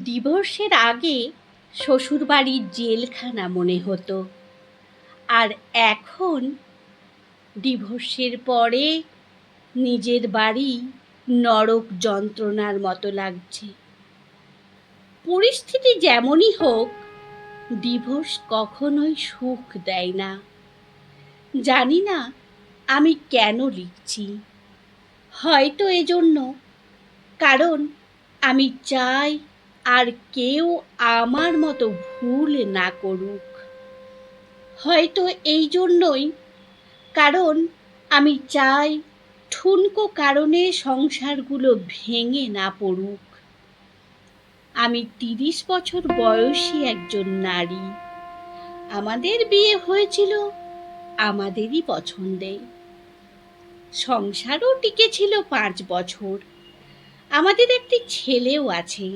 ডিভোর্সের আগে শ্বশুরবাড়ির জেলখানা মনে হতো, আর এখন ডিভোর্সের পরে নিজের বাড়ি নরক যন্ত্রণার মতো লাগছে। পরিস্থিতি যেমনই হোক, ডিভোর্স কখনোই সুখ দেয় না। জানি না আমি কেন লিখছি, হয়তো এজন্য, কারণ আমি চাই আর কেউ আমার মতো ভুল না করুক। হয়তো এই জন্যই, কারণ আমি চাই ঠুনকো কারণে সংসারগুলো ভেঙে না পড়ুক। আমি 30 বছর বয়সী একজন নারী। আমাদের বিয়ে হয়েছিল আমাদেরই পছন্দে। সংসারও টিকেছিল 5 বছর। আমাদের একটি ছেলেও আছে,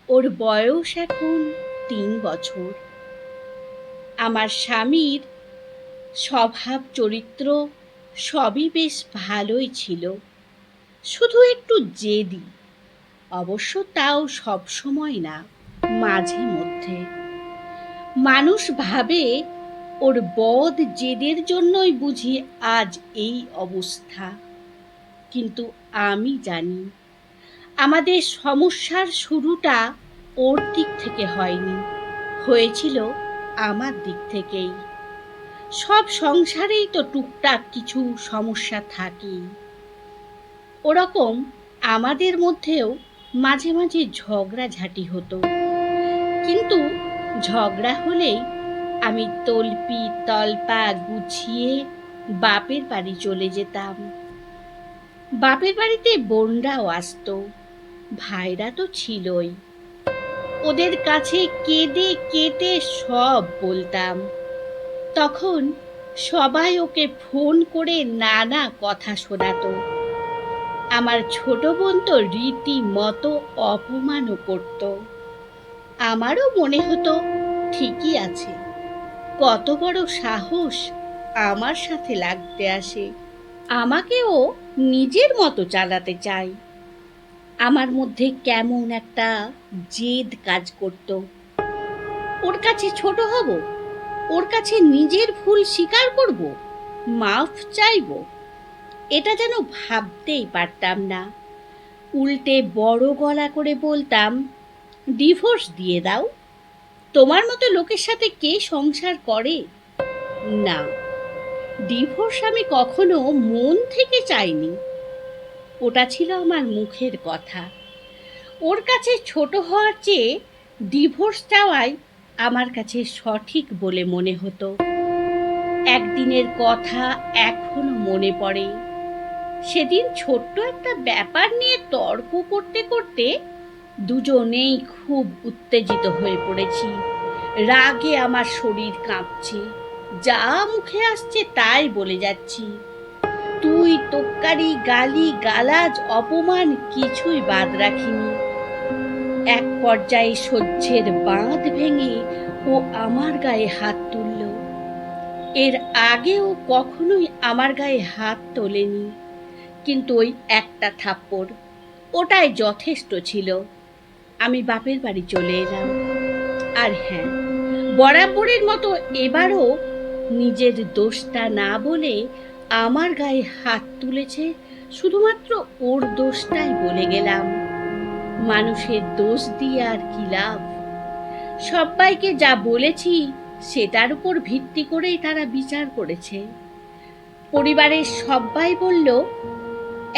ওর বয়স এখন 3 বছর। আমার স্বামীর স্বভাব চরিত্র সবই বেশ ভালোই ছিল, শুধু একটু জেদি। অবশ্য তাও সব সময় না, মাঝে মধ্যে। মানুষ ভাবে ওর বদ জেদের জন্যই বুঝি আজ এই অবস্থা, কিন্তু আমি জানি আমাদের সমস্যার শুরুটা ওর দিক থেকে হয়নি, হয়েছিল আমার দিক থেকেই। সব সংসারেই তো টুকটাক কিছু সমস্যা থাকেই। ওরকম আমাদের মধ্যেও মাঝে মাঝে ঝগড়াঝাটি হতো, কিন্তু ঝগড়া হলেই আমি তল্পি তলপা গুছিয়ে বাপের বাড়ি চলে যেতাম। বাপের বাড়িতে বোনরাও আসতো, ভাইরা তো ছিলই। ওদের কাছে কেঁদে কেটে সব বলতাম। তখন সবাই ওকে ফোন করে নানা কথা শোনাতো। আমার ছোট বোন তো রীতিমতো অপমানও করত। আমারও মনে হতো ঠিকই আছে, কত বড় সাহস আমার সাথে লাগতে আসে। আমাকেও নিজের মতো চালাতে চাই। আমার মধ্যে কেমন একটা জেদ কাজ করত। ওর কাছে ছোট হব, ওর কাছে নিজের ভুল স্বীকার করব, মাফ চাইব, এটা যেন ভাবতেই পারতাম না। উল্টে বড় গলা করে বলতাম, ডিভোর্স দিয়ে দাও। তোমার মতো লোকের সাথে কে সংসার করে? না, ডিভোর্স আমি কখনো মন থেকে চাইনি। ওটা ছিল আমার মুখের কথা। ওর কাছে ছোট হওয়ার চেয়ে ডিভোর্স চাওয়াই আমার কাছে সঠিক বলে মনে হতো। একদিনের কথা এখনো মনে পড়ে। সেদিন ছোট্ট একটা ব্যাপার নিয়ে তর্ক করতে করতে দুজনেই খুব উত্তেজিত হয়ে পড়েছি। রাগে আমার শরীর কাঁপছে, যা মুখে আসছে তাই বলে যাচ্ছি। তুই তোক্কারি, গালি গালাজ, অপমান কিছুই বাদ রাখিনি। এক পর্যায়ে সহ্যের বাঁধ ভেঙে ও আমার গায়ে হাত তুলল। এর আগেও কখনোই আমার গায়ে হাত তোলেনি, কিন্তু ওই একটা থাপ্পড়, ওটাই যথেষ্ট ছিল। আমি বাপের বাড়ি চলে এলাম। আর হ্যাঁ, বরাবরের মতো এবারও নিজের দোষটা না বলে আমার গায়ে হাত তুলেছে, শুধুমাত্র ওর দোষটাই বলে গেলাম। মানুষের দোষ দিয়ে আর কি লাভ? সবাইকে যা বলেছি সেটার উপর ভিত্তি করেই তারা বিচার করেছে। পরিবারের সবাই বলল,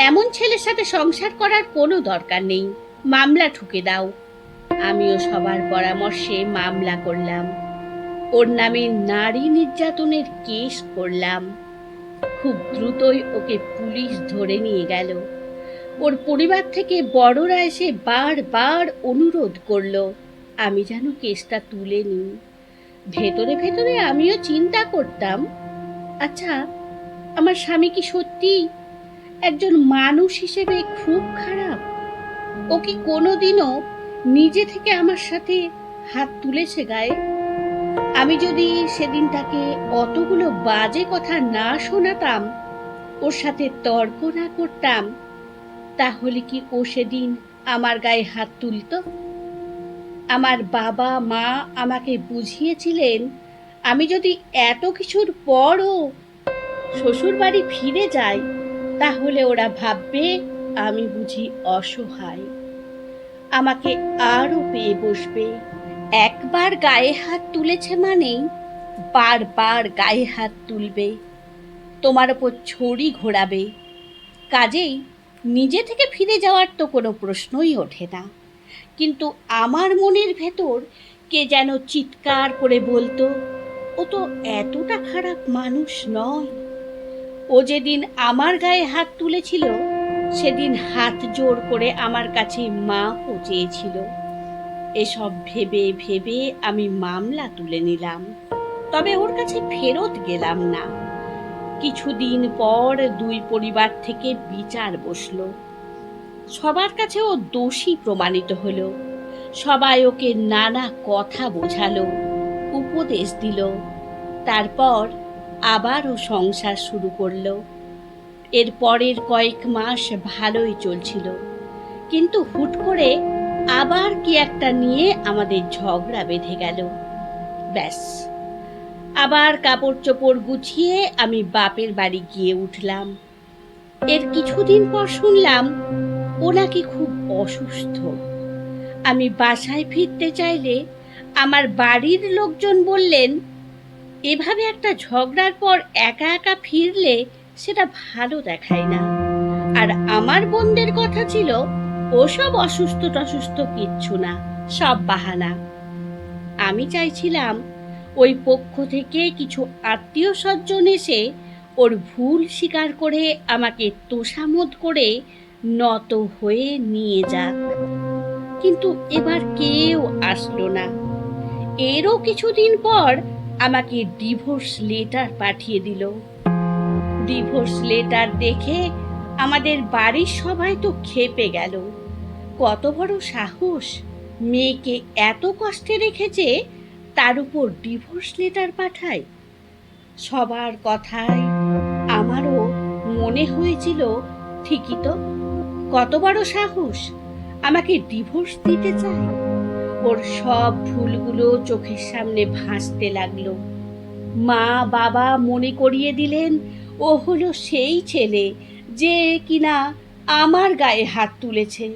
এমন ছেলের সাথে সংসার করার কোনো দরকার নেই, মামলা ঠুকে দাও। আমিও সবার পরামর্শে মামলা করলাম। ওর নামে নারী নির্যাতনের কেস করলাম। খুব দ্রুতই ওকে পুলিশ ধরে নিয়ে গেল। ওর পরিবার থেকে বড়রা এসে বারবার অনুরোধ করলো আমি যেন কেসটা তুলে নিই। ভেতরে ভেতরে আমিও চিন্তা করতাম, আচ্ছা, আমার স্বামী কি সত্যি একজন মানুষ হিসেবে খুব খারাপ? ও কি কোনোদিনও নিজে থেকে আমার সাথে হাত তুলেছে গায়ে? আমি যদি সেদিন তাকে অতগুলো বাজে কথা না শোনাতাম, ওর সাথে তর্ক না করতাম, তাহলে কি ও সেদিন আমার গায়ে হাত তুলতো? আমার বাবা মা আমাকে বুঝিয়েছিলেন, আমি যদি এত কিছুর পরও শ্বশুর বাড়ি ফিরে যাই তাহলে ওরা ভাববে আমি বুঝি অসহায়, আমাকে আরো পেয়ে বসবে। একবার গায়ে হাত তুলেছে মানেই বারবার গায়ে হাত তুলবে, তোমার ওপর ছড়ি ঘোরাবে। কাজেই নিজে থেকে ফিরে যাওয়ার তো কোনো প্রশ্নই ওঠে না। কিন্তু আমার মনের ভেতর কে যেন চিৎকার করে বলতো, ও তো এতটা খারাপ মানুষ নয়। ও যেদিন আমার গায়ে হাত তুলেছিল সেদিন হাত জোর করে আমার কাছে মাপও চেয়েছিল। এসব ভেবে ভেবে আমি মামলা তুলে নিলাম, তবে ওর কাছে ফেরত গেলাম না। কিছুদিন পর দুই পরিবার থেকে বিচার বসলো। সবার কাছে ও দোষী প্রমাণিত হলো। সবাই ওকে নানা কথা বোঝালো, উপদেশ দিল। তারপর আবার ও সংসার শুরু করলো। এর পরের কয়েক মাস ভালোই চলছিল, কিন্তু হুট করে আবার কি একটা নিয়ে আমাদের ঝগড়া বেঁধে গেল। ব্যাস, আবার কাপড় চোপড় গুছিয়ে আমি বাপের বাড়ি গিয়ে উঠলাম। এর কিছুদিন পর শুনলাম ও নাকি খুব অসুস্থ। আমি বাসায় ফিরতে চাইলে আমার বাড়ির লোকজন বললেন, এভাবে একটা ঝগড়ার পর একা একা ফিরলে সেটা ভালো দেখায় না। আর আমার বোনদের কথা ছিল, ওসব অসুস্থ টসুস্থ কিচ্ছু না, সব বাহানা। আমি চাইছিলাম ওই পক্ষ থেকে কিছু আত্মীয় স্বজন এসে ওর ভুল স্বীকার করে আমাকে তোষামোদ করে নত হয়ে নিয়ে যাক, কিন্তু এবার কেউ আসলো না। এরও কিছুদিন পর আমাকে ডিভোর্স লেটার পাঠিয়ে দিল। ডিভোর্স লেটার দেখে আমাদের বাড়ির সবাই তো ক্ষেপে গেল। কত বড় সাহস, মেয়েকে এত কষ্টে রেখেছে তার উপর ডিভোর্স লেটার পাঠায়। সবার কথায় আমারও মনে হয়েছিল, ঠিকই তো, কত বড় সাহস, আমাকে ডিভোর্স দিতে চায়। ওর সব ভুলগুলো চোখের সামনে ভাসতে লাগলো। মা বাবা মনে করিয়ে দিলেন ও হলো সেই ছেলে যে কিনা আমার গায়ে হাত তুলেছে।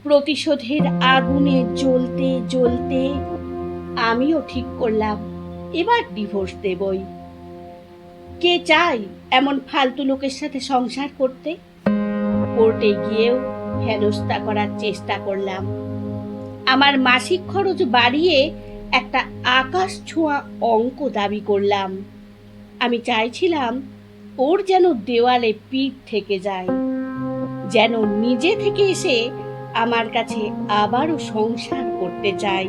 প্রতিশোধের আগুনে জ্বলতে জ্বলতে আমিও ঠিক করলাম এবার ডিভোর্স দেবই। কে চাই এমন ফালতু লোকের সাথে সংসার করতে? কোর্টে গিয়েও হেনস্থা করার চেষ্টা করলাম। আমার মাসিক খরচ বাড়িয়ে একটা আকাশ ছোঁয়া অঙ্ক দাবি করলাম। আমি চাইছিলাম ওর যেন দেওয়ালে পিঠ থেকে যায়, যেন নিজে থেকে এসে আমার কাছে আবারও সংসার করতে চাই।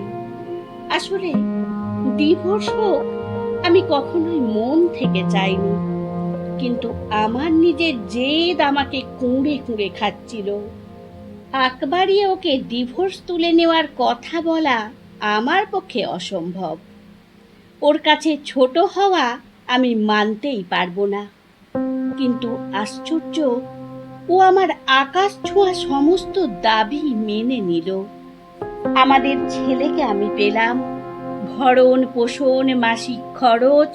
আসলে ডিভোর্স হোক আমি কখনোই মন থেকে চাইনি, কিন্তু আমার নিজের জেদ আমাকে কুঁড়ে কুঁড়ে খাচ্ছিল। আকবারিয়ে ওকে ডিভোর্স তুলে নেওয়ার কথা বলা আমার পক্ষে অসম্ভব। ওর কাছে ছোট হওয়া আমি মানতেই পারবো না। কিন্তু আশ্চর্য, ও আমার আকাশ ছোঁয়া সমস্ত দাবি মেনে নিল। আমাদের ছেলেকে আমি পেলাম, ভরণ পোষণ মাসিক খরচ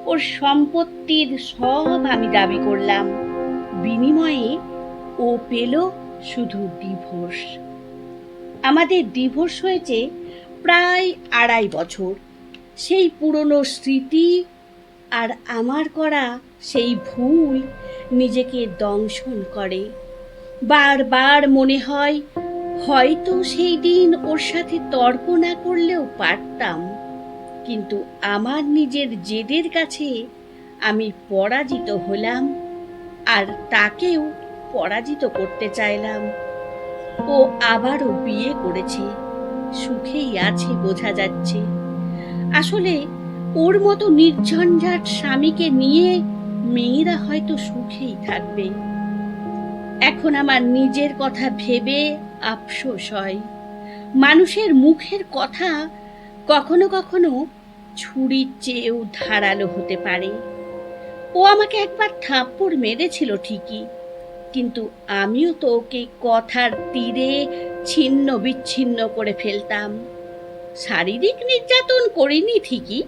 ওর সম্পত্তির সব আমি দাবি করলাম। বিনিময়ে ও পেল শুধু ডিভোর্স। আমাদের ডিভোর্স হয়েছে প্রায় 2.5 বছর। সেই পুরনো স্মৃতি আর আমার করা সেই ভুল নিজেকে দংশন করে। বারবার মনে হয় হয়তো সেই দিন ওর সাথে তর্ক না করলেও পারতাম, কিন্তু আমার নিজের জেদের কাছে আমি পরাজিত হলাম আর তাকেও পরাজিত করতে চাইলাম। ও আবারও বিয়ে করেছে, সুখেই আছে বোঝা যাচ্ছে। আসলে ওর মতো নির্ঝঞ্ঝাট স্বামীকে নিয়ে মেয়েরা হয়তো সুখেই থাকবে। এখন আমার নিজের কথা ভেবে আফসোস হয়। মানুষের মুখের কথা কখনো কখনো ছুরির চেয়েও ধারালো হতে পারে। ও আমাকে একবার থাপ্পড় মেরেছিল ঠিকই, কিন্তু আমিও তো ওকে কথার তীরে ছিন্ন বিচ্ছিন্ন করে ফেলতাম। শারীরিক নির্যাতন করিনি ঠিকই,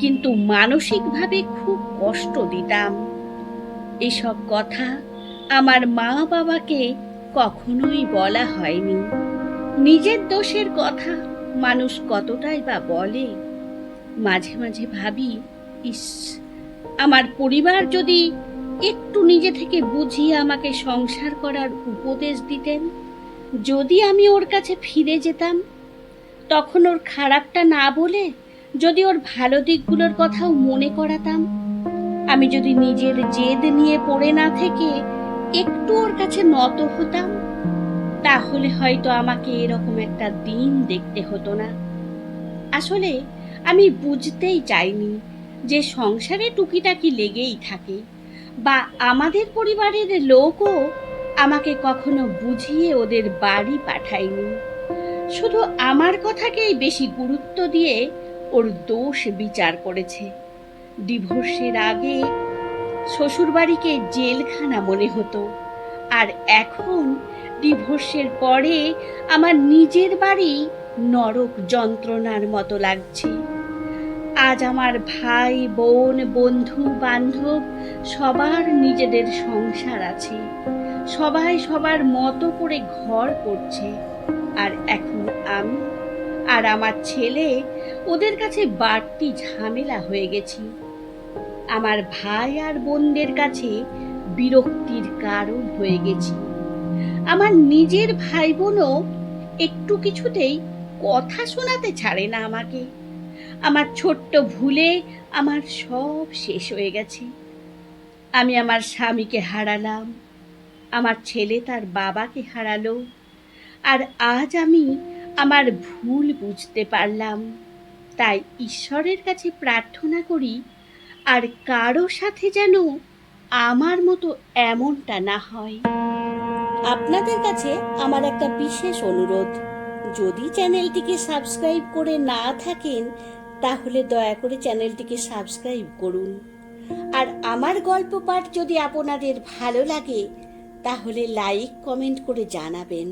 কিন্তু মানসিকভাবে খুব কষ্ট দিতাম। এসব কথা আমার মা বাবাকে কখনোই বলা হয়নি। নিজের দোষের কথা মানুষ কতটাই বা বলে। মাঝে মাঝে ভাবি, ইস, আমার পরিবার যদি একটু নিজে থেকে বুঝিয়ে আমাকে সংসার করার উপদেশ দিতেন, যদি আমি ওর কাছে ফিরে যেতাম, তখন ওর খারাপটা না বলে যদি ওর ভালো দিকগুলোর কথাও মনে করাতাম, আমি যদি নিজের জেদ নিয়ে পড়ে না থেকে একটু ওর কাছে নত হতাম, তাহলে হয়তো আমাকে এরকম একটা দিন দেখতে হতো না। আসলে আমি বুঝতেই চাইনি যে সংসারে টুকিটাকি লেগেই থাকে, বা আমাদের পরিবারের লোকও আমাকে কখনো বুঝিয়ে ওদের বাড়ি পাঠায়নি। শুধু আমার কথাকেই বেশি গুরুত্ব দিয়ে ওর দোষ বিচার করেছে। ডিভোর্সের আগে শ্বশুরবাড়িকে জেলখানা মনে হতো, আর এখন ডিভোর্সের পরে আমার নিজের বাড়ি নরক যন্ত্রণার মতো লাগছে। আজ আমার ভাই বোন বন্ধু বান্ধব সবার নিজেদের সংসার আছে, সবাই সবার মতো করে ঘর করছে, আর এখন আমি আর আমার ছেলে ওদের কাছে বাড়তি ঝামেলা হয়ে গেছি। আমার ভাই আর বোনদের কাছে বিরক্তির কারণ হয়ে গেছি। আমার নিজের ভাই বোনও একটু কিছুতেই কথা শোনাতে ছাড়ে না আমাকে। আমার ছোট্ট ভুলে আমার সব শেষ হয়ে গেছে। আমি আমার স্বামীকে হারালাম, আমার ছেলে তার বাবাকে হারালো, আর আজ আমি আমার ভুল বুঝতে পারলাম। তাই ঈশ্বরের কাছে প্রার্থনা করি, আর কারো সাথে যেন আমার মতো এমনটা না হয়। আপনাদের কাছে আমার একটা বিশেষ অনুরোধ, যদি চ্যানেলটিকে সাবস্ক্রাইব করে না থাকেন, তাহলে দয়া করে চ্যানেলটিকে সাবস্ক্রাইব করুন। আর আমার গল্প পাঠ যদি আপনাদের ভালো লাগে, তাহলে লাইক কমেন্ট করে জানাবেন।